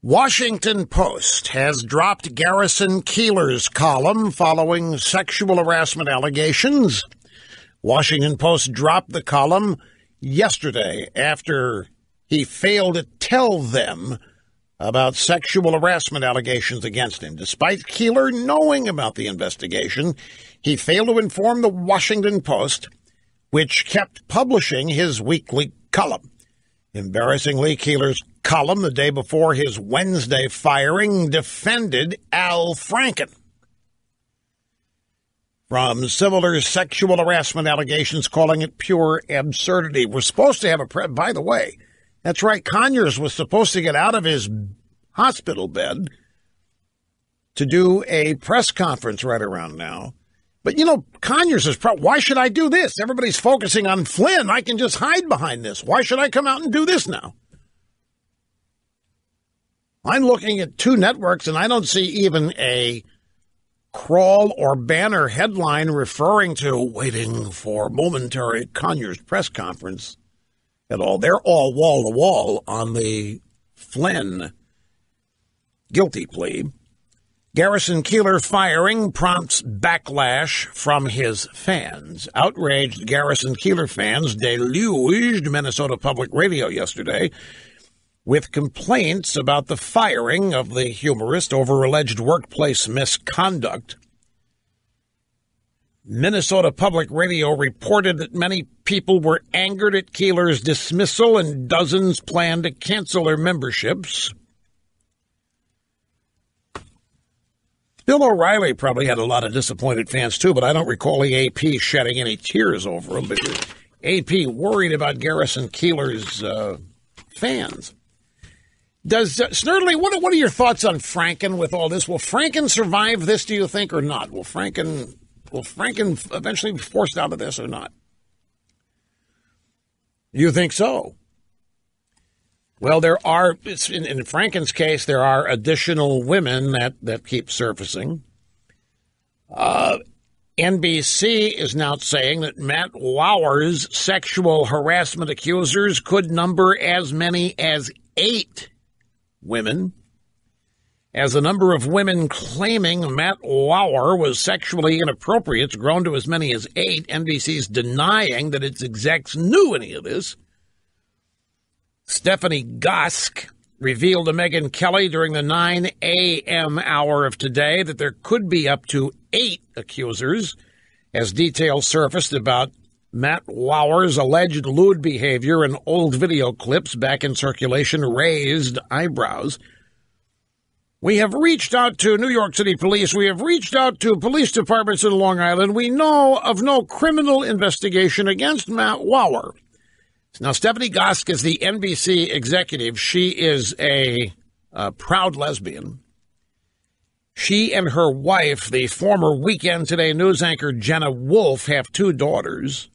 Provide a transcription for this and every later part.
Washington Post has dropped Garrison Keillor's column following sexual harassment allegations. Washington Post dropped the column yesterday after he failed to tell them about sexual harassment allegations against him. Despite Keillor knowing about the investigation, he failed to inform the Washington Post, which kept publishing his weekly column. Embarrassingly, Keillor's column the day before his Wednesday firing defended Al Franken from similar sexual harassment allegations, calling it pure absurdity. We're supposed to have by the way, that's right, Conyers was supposed to get out of his hospital bed to do a press conference right around now. But, you know, Conyers is why should I do this? Everybody's focusing on Flynn. I can just hide behind this. Why should I come out and do this now? I'm looking at two networks, and I don't see even a crawl or banner headline referring to waiting for momentary Conyers press conference at all. They're all wall-to-wall on the Flynn guilty plea. Garrison Keillor firing prompts backlash from his fans. Outraged Garrison Keillor fans deluged Minnesota Public Radio yesterday with complaints about the firing of the humorist over alleged workplace misconduct. Minnesota Public Radio reported that many people were angered at Keillor's dismissal and dozens planned to cancel their memberships. Bill O'Reilly probably had a lot of disappointed fans, too, but I don't recall the AP shedding any tears over him. But AP worried about Garrison Keillor's fans. Does Snerdley, what are your thoughts on Franken with all this? Will Franken survive this, do you think, or not? Will Franken eventually be forced out of this or not? You think so? Well, there are, in Franken's case, there are additional women that keep surfacing. NBC is now saying that Matt Lauer's sexual harassment accusers could number as many as 8 women. As the number of women claiming Matt Lauer was sexually inappropriate has grown to as many as 8, NBC's denying that its execs knew any of this. Stephanie Gosk revealed to Megyn Kelly during the 9 a.m. hour of today that there could be up to 8 accusers, as details surfaced about Matt Lauer's alleged lewd behavior and old video clips back in circulation raised eyebrows. We have reached out to New York City police. We have reached out to police departments in Long Island. We know of no criminal investigation against Matt Lauer. Now, Stephanie Gosk is the NBC executive. She is a proud lesbian. She and her wife, the former Weekend Today news anchor Jenna Wolfe, have 2 daughters.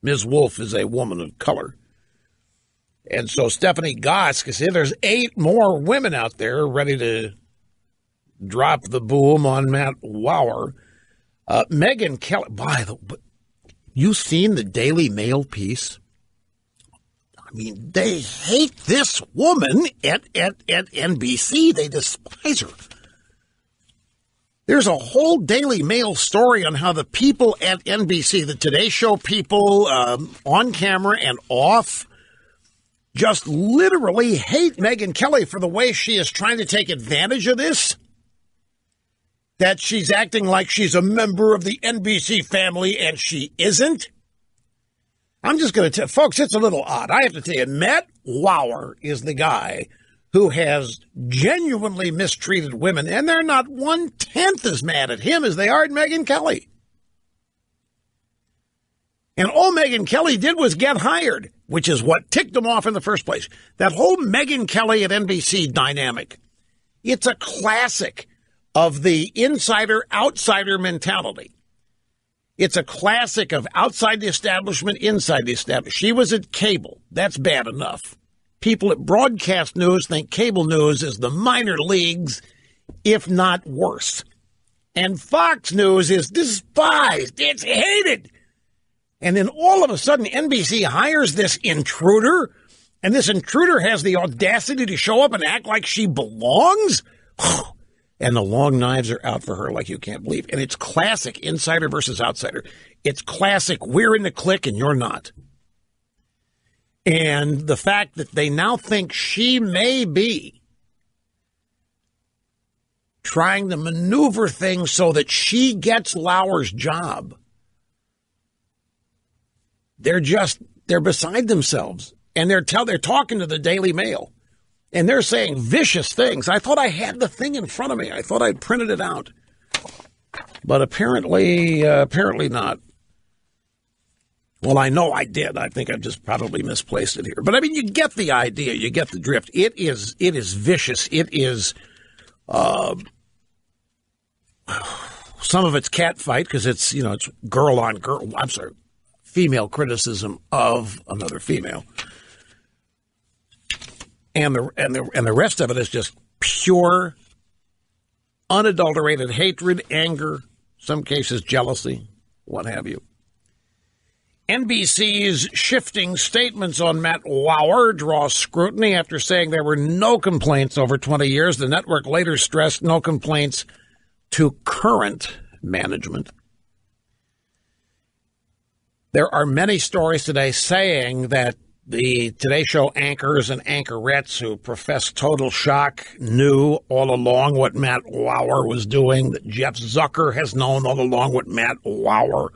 Ms. Wolfe is a woman of color. And so Stephanie Gosk is here. There's 8 more women out there ready to drop the boom on Matt Lauer. Megyn Kelly, by the way, you seen the Daily Mail piece? I mean, they hate this woman at NBC. They despise her. There's a whole Daily Mail story on how the people at NBC, the Today Show people on camera and off, just literally hate Megyn Kelly for the way she is trying to take advantage of this. That she's acting like she's a member of the NBC family and she isn't. I'm just going to tell folks, it's a little odd. I have to tell you, Matt Lauer is the guy who has genuinely mistreated women, and they're not 1/10 as mad at him as they are at Megyn Kelly. And all Megyn Kelly did was get hired, which is what ticked him off in the first place. That whole Megyn Kelly at NBC dynamic, it's a classic of the insider-outsider mentality. It's a classic of outside the establishment, inside the establishment. She was at cable. That's bad enough. People at broadcast news think cable news is the minor leagues, if not worse. And Fox News is despised. It's hated. And then all of a sudden, NBC hires this intruder And this intruder has the audacity to show up and act like she belongs? And the long knives are out for her like you can't believe. And it's classic insider versus outsider. It's classic we're in the clique and you're not. And the fact that they now think she may be trying to maneuver things so that she gets Lauer's job. They're beside themselves. And they're talking to the Daily Mail. And they're saying vicious things. I thought I had the thing in front of me. I thought I'd printed it out. But apparently not. Well, I know I did. I think I just probably misplaced it here. But, I mean, you get the idea. You get the drift. It is vicious. It is some of it's catfight because it's girl on girl. I'm sorry, female criticism of another female. And the rest of it is just pure, unadulterated hatred, anger, some cases jealousy, what have you. NBC's shifting statements on Matt Lauer draw scrutiny after saying there were no complaints over 20 years. The network later stressed no complaints to current management. There are many stories today saying that the Today Show anchors and anchorettes who profess total shock knew all along what Matt Lauer was doing, that Jeff Zucker has known all along what Matt Lauer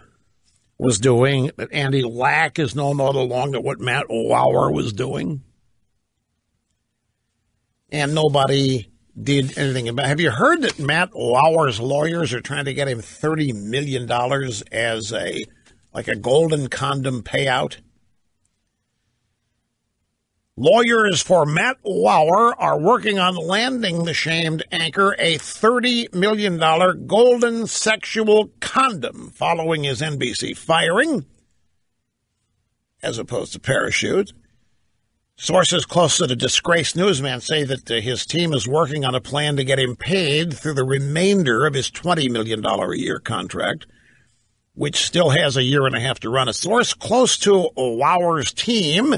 was doing, that Andy Lack has known all along that what Matt Lauer was doing. And nobody did anything about it. Have you heard that Matt Lauer's lawyers are trying to get him $30 million as a golden condom payout? Lawyers for Matt Lauer are working on landing the shamed anchor a $30 million golden sexual condom following his NBC firing, as opposed to parachute. Sources close to the disgraced newsman say that his team is working on a plan to get him paid through the remainder of his $20 million a year contract, which still has a year and a half to run. A source close to Lauer's team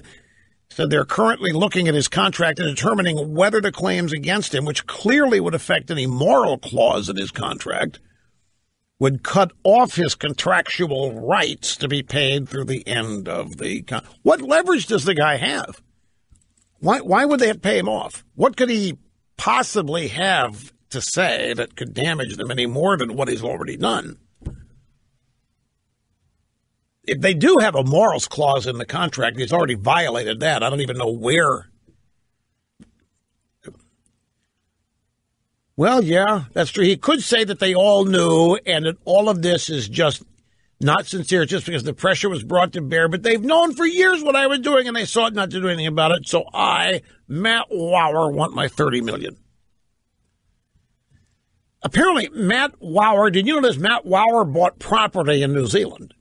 said they're currently looking at his contract and determining whether the claims against him, which clearly would affect any moral clause in his contract, would cut off his contractual rights to be paid through the end of the contract. What leverage does the guy have? Why would they pay him off? What could he possibly have to say that could damage them any more than what he's already done? If they do have a morals clause in the contract, he's already violated that. I don't even know where. Well, yeah, that's true. He could say that they all knew and that all of this is just not sincere just because the pressure was brought to bear. But they've known for years what I was doing and they sought not to do anything about it. So I, Matt Lauer, want my $30 million. Apparently, Matt Lauer, did you know this? Matt Lauer bought property in New Zealand.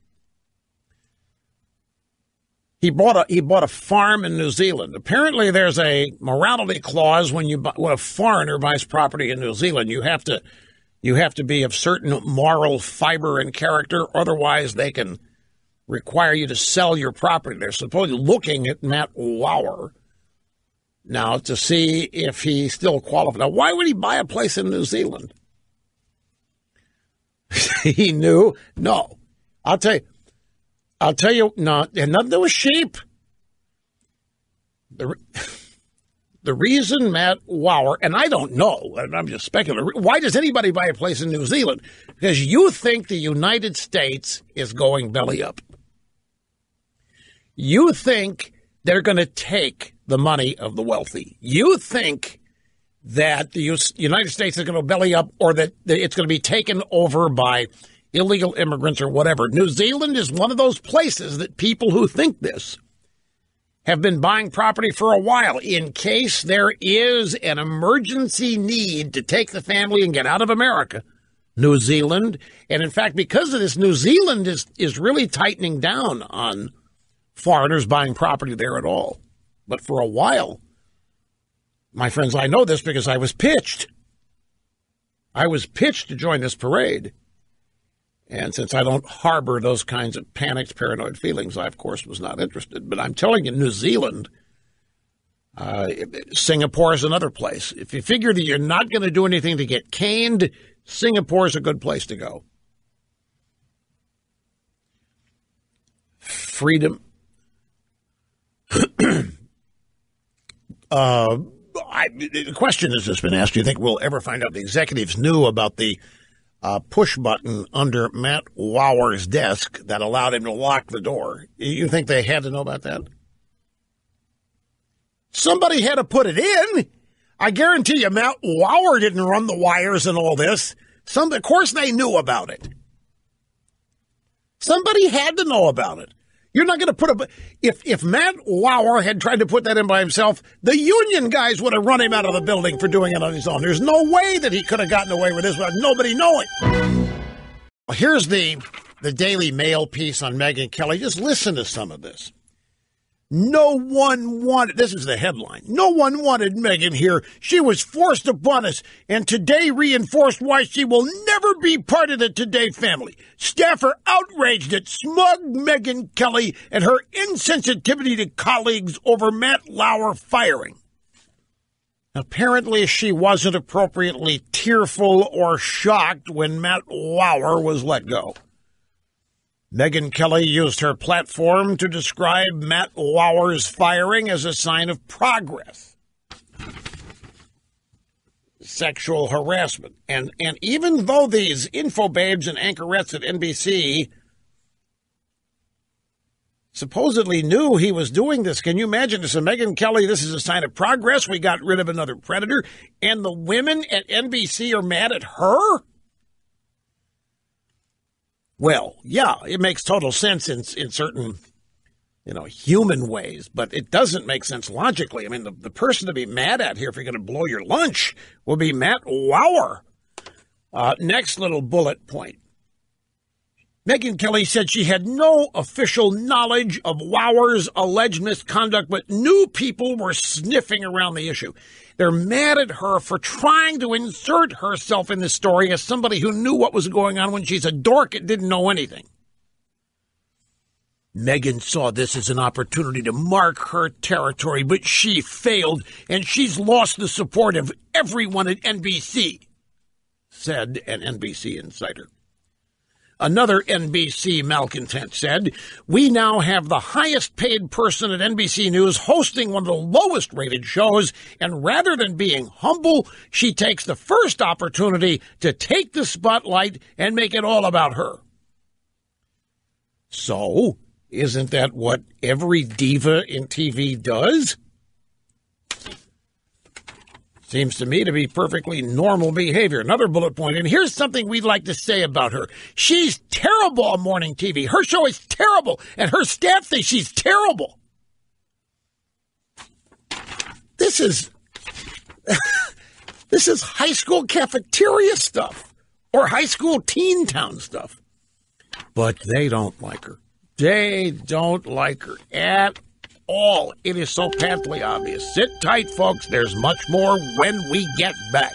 He bought a farm in New Zealand. Apparently, there's a morality clause when a foreigner buys property in New Zealand. You have to be of certain moral fiber and character, otherwise they can require you to sell your property. They're supposedly looking at Matt Lauer now to see if he still qualifies. Now, why would he buy a place in New Zealand? He knew? No. I'll tell you, no, it had nothing to do with sheep. The reason Matt Lauer, and I don't know, I'm just speculating, why does anybody buy a place in New Zealand? Because you think the United States is going belly up. You think they're going to take the money of the wealthy. You think that the United States is going to belly up or that it's going to be taken over by illegal immigrants or whatever. New Zealand is one of those places that people who think this have been buying property for a while in case there is an emergency need to take the family and get out of America. New Zealand, and in fact, because of this, New Zealand is really tightening down on foreigners buying property there at all. But for a while, my friends, I know this because I was pitched. I was pitched to join this parade. And since I don't harbor those kinds of panicked, paranoid feelings, I, of course, was not interested. But I'm telling you, New Zealand, Singapore is another place. If you figure that you're not going to do anything to get caned, Singapore is a good place to go. Freedom. The question has just been asked, do you think we'll ever find out the executives knew about the push button under Matt Lauer's desk that allowed him to lock the door? You think they had to know about that? Somebody had to put it in. I guarantee you Matt Lauer didn't run the wires and all this. Of course they knew about it. Somebody had to know about it. You're not going to put if Matt Lauer had tried to put that in by himself, the union guys would have run him out of the building for doing it on his own. There's no way that he could have gotten away with this without nobody knowing. Here's the Daily Mail piece on Megyn Kelly. Just listen to some of this. No one wanted, this is the headline, no one wanted Megyn here. She was forced upon us, and today reinforced why she will never be part of the Today family. Staff are outraged at smug Megyn Kelly and her insensitivity to colleagues over Matt Lauer firing. Apparently, she wasn't appropriately tearful or shocked when Matt Lauer was let go. Megyn Kelly used her platform to describe Matt Lauer's firing as a sign of progress. Sexual harassment. And even though these infobabes and anchorettes at NBC supposedly knew he was doing this, can you imagine this? Megyn Kelly, this is a sign of progress. We got rid of another predator. And the women at NBC are mad at her? Well, yeah, it makes total sense in certain, human ways, but it doesn't make sense logically. I mean, the person to be mad at here, if you're going to blow your lunch, will be Matt Lauer. Next little bullet point. Megyn Kelly said she had no official knowledge of Lauer's alleged misconduct, but knew people were sniffing around the issue. They're mad at her for trying to insert herself in the story as somebody who knew what was going on when she's a dork and didn't know anything. Megyn saw this as an opportunity to mark her territory, but she failed, and she's lost the support of everyone at NBC, said an NBC insider. Another NBC malcontent said, we now have the highest paid person at NBC News hosting one of the lowest rated shows, and rather than being humble, she takes the first opportunity to take the spotlight and make it all about her. So, isn't that what every diva in TV does? Seems to me to be perfectly normal behavior. Another bullet point, and here's something we'd like to say about her. She's terrible on morning TV. Her show is terrible, and her staff say she's terrible. This is high school cafeteria stuff or high school teen town stuff. But they don't like her. They don't like her at all. It is so patently obvious. Sit tight, folks. There's much more when we get back.